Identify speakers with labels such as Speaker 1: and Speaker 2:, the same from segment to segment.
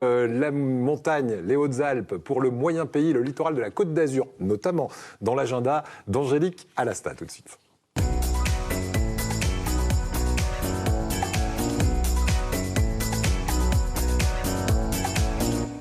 Speaker 1: La montagne, les Hautes-Alpes, pour le moyen pays, le littoral de la Côte d'Azur, notamment dans l'agenda d'Angélique Alasta, tout de suite.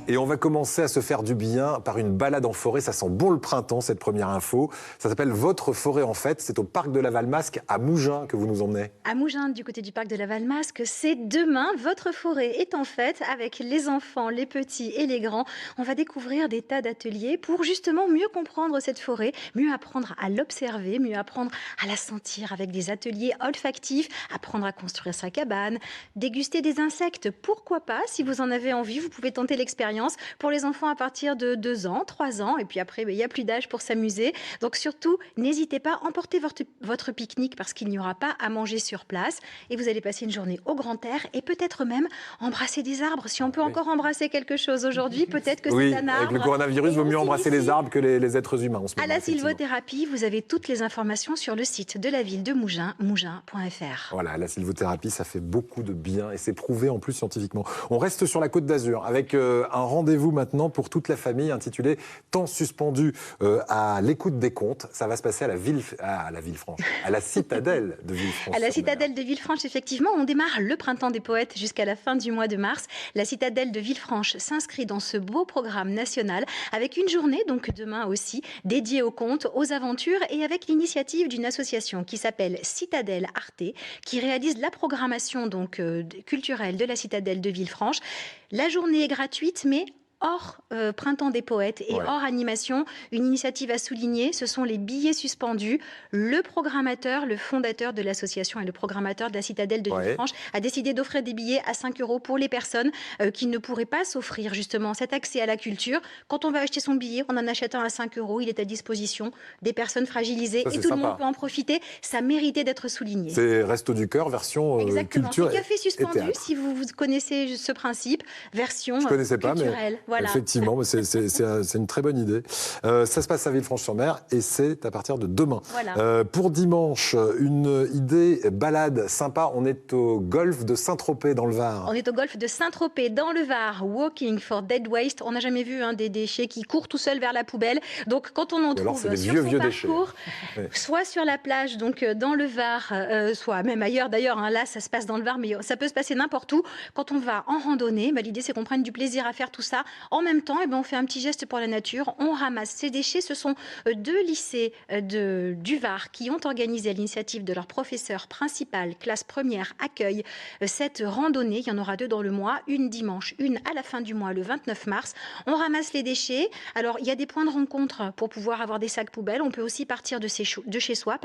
Speaker 1: Et on va commencer à se faire du bien par une balade en forêt. Ça sent bon le printemps, cette première info. Ça s'appelle Votre forêt en fête. C'est au parc de la Valmasque, à Mougins, que vous nous emmenez.
Speaker 2: À Mougins, du côté du parc de la Valmasque, c'est demain. Votre forêt est en fête avec les enfants, les petits et les grands. On va découvrir des tas d'ateliers pour justement mieux comprendre cette forêt, mieux apprendre à l'observer, mieux apprendre à la sentir avec des ateliers olfactifs, apprendre à construire sa cabane, déguster des insectes. Pourquoi pas? Si vous en avez envie, vous pouvez tenter l'expérience. Pour les enfants à partir de 2 ans, 3 ans, et puis après, il n'y a plus d'âge pour s'amuser. Donc surtout, n'hésitez pas, emportez votre pique-nique parce qu'il n'y aura pas à manger sur place. Et vous allez passer une journée au grand air et peut-être même embrasser des arbres. Si on peut encore embrasser quelque chose aujourd'hui, peut-être que
Speaker 1: Oui,
Speaker 2: c'est un arbre.
Speaker 1: avec le coronavirus, il vaut mieux embrasser les arbres que les êtres humains en ce
Speaker 2: À
Speaker 1: moment.
Speaker 2: la sylvothérapie, vous avez toutes les informations sur le site de la ville de Mougins, mougins.fr.
Speaker 1: Voilà, la sylvothérapie, ça fait beaucoup de bien et c'est prouvé en plus scientifiquement. On reste sur la Côte d'Azur avec un rendez-vous maintenant pour toute la famille intitulé Temps suspendu à l'écoute des contes. Ça va se passer à la Villefranche, à la citadelle de Villefranche.
Speaker 2: À la citadelle de Villefranche, effectivement, on démarre le printemps des poètes jusqu'à la fin du mois de mars. La citadelle de Villefranche s'inscrit dans ce beau programme national avec une journée, donc demain aussi, dédiée aux contes, aux aventures et avec l'initiative d'une association qui s'appelle Citadelle Arte, qui réalise la programmation donc culturelle de la citadelle de Villefranche. La journée est gratuite, mais hors printemps des poètes et hors animation, une initiative à souligner, ce sont les billets suspendus. Le programmateur, le fondateur de l'association et le programmateur de la citadelle de Villefranche a décidé d'offrir des billets à 5 € pour les personnes qui ne pourraient pas s'offrir justement cet accès à la culture. Quand on va acheter son billet, on en achète un à 5 €, il est à disposition des personnes fragilisées et tout le monde peut en profiter. Ça méritait d'être souligné.
Speaker 1: C'est Resto du Cœur, version culture.
Speaker 2: C'est café suspendu, si vous connaissez ce principe, version
Speaker 1: Je connaissais pas,
Speaker 2: culturelle.
Speaker 1: Mais
Speaker 2: voilà.
Speaker 1: effectivement, c'est une très bonne idée. Ça se passe à Villefranche-sur-Mer et c'est à partir de demain.
Speaker 2: Voilà.
Speaker 1: Pour dimanche, une idée balade sympa. On est au golfe de Saint-Tropez dans le Var.
Speaker 2: On est au golfe de Saint-Tropez dans le Var. Walking for Dead Waste. On n'a jamais vu des déchets qui courent tout seuls vers la poubelle. Donc quand on en trouve sur son parcours, soit sur la plage, donc dans le Var, soit même ailleurs d'ailleurs. Là, ça se passe dans le Var, mais ça peut se passer n'importe où. Quand on va en randonnée, l'idée c'est qu'on prenne du plaisir à faire tout ça. En même temps, on fait un petit geste pour la nature. On ramasse ces déchets. Ce sont 2 lycées du Var qui ont organisé à l'initiative de leur professeur principal, classe première, accueil cette randonnée. Il y en aura 2 dans le mois, une dimanche, une à la fin du mois, le 29 mars. On ramasse les déchets. Alors, il y a des points de rencontre pour pouvoir avoir des sacs poubelles. On peut aussi partir de chez soi.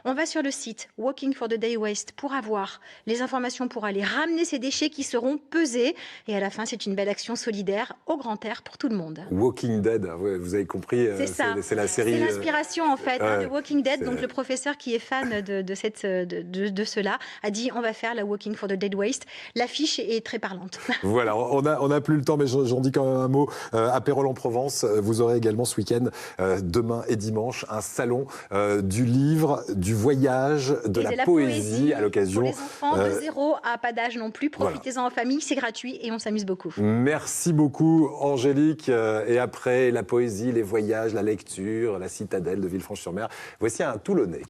Speaker 2: On va sur le site Walking for the Day Waste pour avoir les informations pour aller ramener ces déchets qui seront pesés. Et à la fin, c'est une belle action solidaire au grand air pour tout le monde.
Speaker 1: Walking Dead, vous avez compris, c'est la série.
Speaker 2: C'est l'inspiration en fait de Walking Dead. Donc le professeur qui est fan de cela a dit on va faire la Walking for the Dead Waste. L'affiche est très parlante.
Speaker 1: Voilà, on n'a plus le temps, mais j'en dis quand même un mot. À Pérol en Provence, vous aurez également ce week-end, demain et dimanche, un salon du livre, du voyage, de la poésie à l'occasion.
Speaker 2: Pour les enfants de 0 à pas d'âge non plus. Profitez-en en famille, c'est gratuit et on s'amuse beaucoup.
Speaker 1: Merci beaucoup Angélique. Et après la poésie, les voyages, la lecture, la citadelle de Villefranche-sur-Mer, voici un Toulonnais.